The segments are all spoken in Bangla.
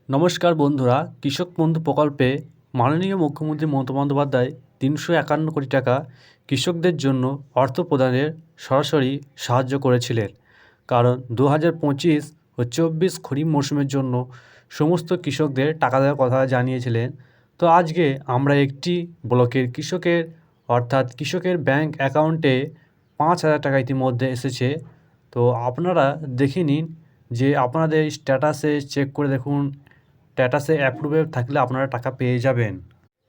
নমস্কার বন্ধুরা, কৃষক বন্ধু প্রকল্পে মাননীয় মুখ্যমন্ত্রী মমতা বন্দ্যোপাধ্যায় ৩৫১ কোটি টাকা কৃষকদের জন্য অর্থ প্রদানের সরাসরি সাহায্য করেছিলেন। কারণ ২০২৫ ও ২৪ খরিফ মৌসুমের জন্য সমস্ত কৃষকদের টাকা দেওয়ার কথা জানিয়েছিলেন। তো আজকে আমরা একটি ব্লকের কৃষকের অর্থাৎ কৃষকের ব্যাংক অ্যাকাউন্টে ৫,০০০ টাকা ইতিমধ্যে এসেছে। তো আপনারা দেখে নিন যে আপনাদের স্ট্যাটাসে চেক করে দেখুন, স্ট্যাটাসে অ্যাপ্রুভে থাকলে আপনারা টাকা পেয়ে যাবেন।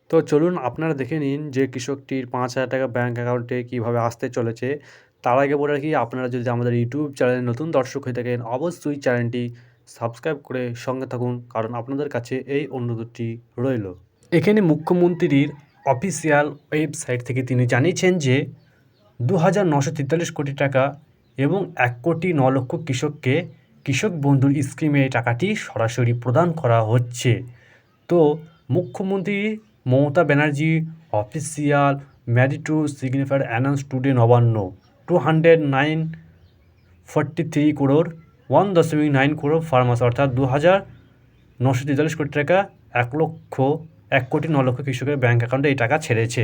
তো চলুন আপনারা দেখে নিন যে কৃষকটির ৫,০০০ টাকা ব্যাঙ্ক অ্যাকাউন্টে কীভাবে আসতে চলেছে। তার আগে বলে রাখি, আপনারা যদি আমাদের ইউটিউব চ্যানেলে নতুন দর্শক হয়ে থাকেন অবশ্যই চ্যানেলটি সাবস্ক্রাইব করে সঙ্গে থাকুন, কারণ আপনাদের কাছে এই অনুরোধটি রইল। এখানে মুখ্যমন্ত্রীর অফিসিয়াল ওয়েবসাইট থেকে তিনি জানিয়েছেন যে ২,৯৪৩ কোটি টাকা এবং ১,০৯,০০,০০০ কৃষককে কৃষক বন্ধুর স্কিমে এই টাকাটি সরাসরি প্রদান করা হচ্ছে। তো মুখ্যমন্ত্রী Mamata Banerjee official marry to signifier announce today Nabanna 209.43 crore 1.9 crore farmers, অর্থাৎ ২,৯৪৩ কোটি টাকা ১,০৯,০০,০০০ কৃষকের ব্যাঙ্ক অ্যাকাউন্টে এই টাকা ছেড়েছে।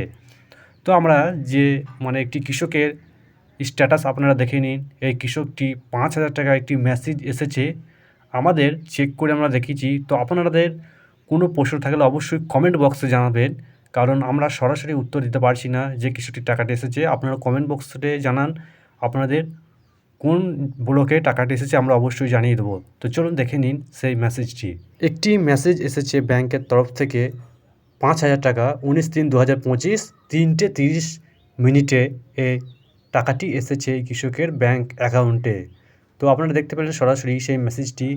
তো আমরা যে একটি কৃষকের স্ট্যাটাস আপনারা দেখে নিন। এই কৃষকটি ৫,০০০ টাকা একটি মেসেজ এসেছে, আমাদের চেক করে আমরা দেখেছি। তো আপনাদের কোনো প্রশ্ন থাকলে অবশ্যই কমেন্ট বক্সে জানাবেন, কারণ আমরা সরাসরি উত্তর দিতে পারছি না যে কৃষকটির টাকাটি এসেছে। আপনারা কমেন্ট বক্সে জানান আপনাদের কোন ব্লকে টাকাটি এসেছে, আমরা অবশ্যই জানিয়ে দেবো। তো চলুন দেখে নিন সেই মেসেজটি। একটি মেসেজ এসেছে ব্যাংকের তরফ থেকে ৫,০০০ টাকা 19/3/2025 3:30 এ টাকাটি এসেছে এই কৃষকের ব্যাংক অ্যাকাউন্টে। তো আপনারা দেখতে পেলেন সরাসরি সেই মেসেজটি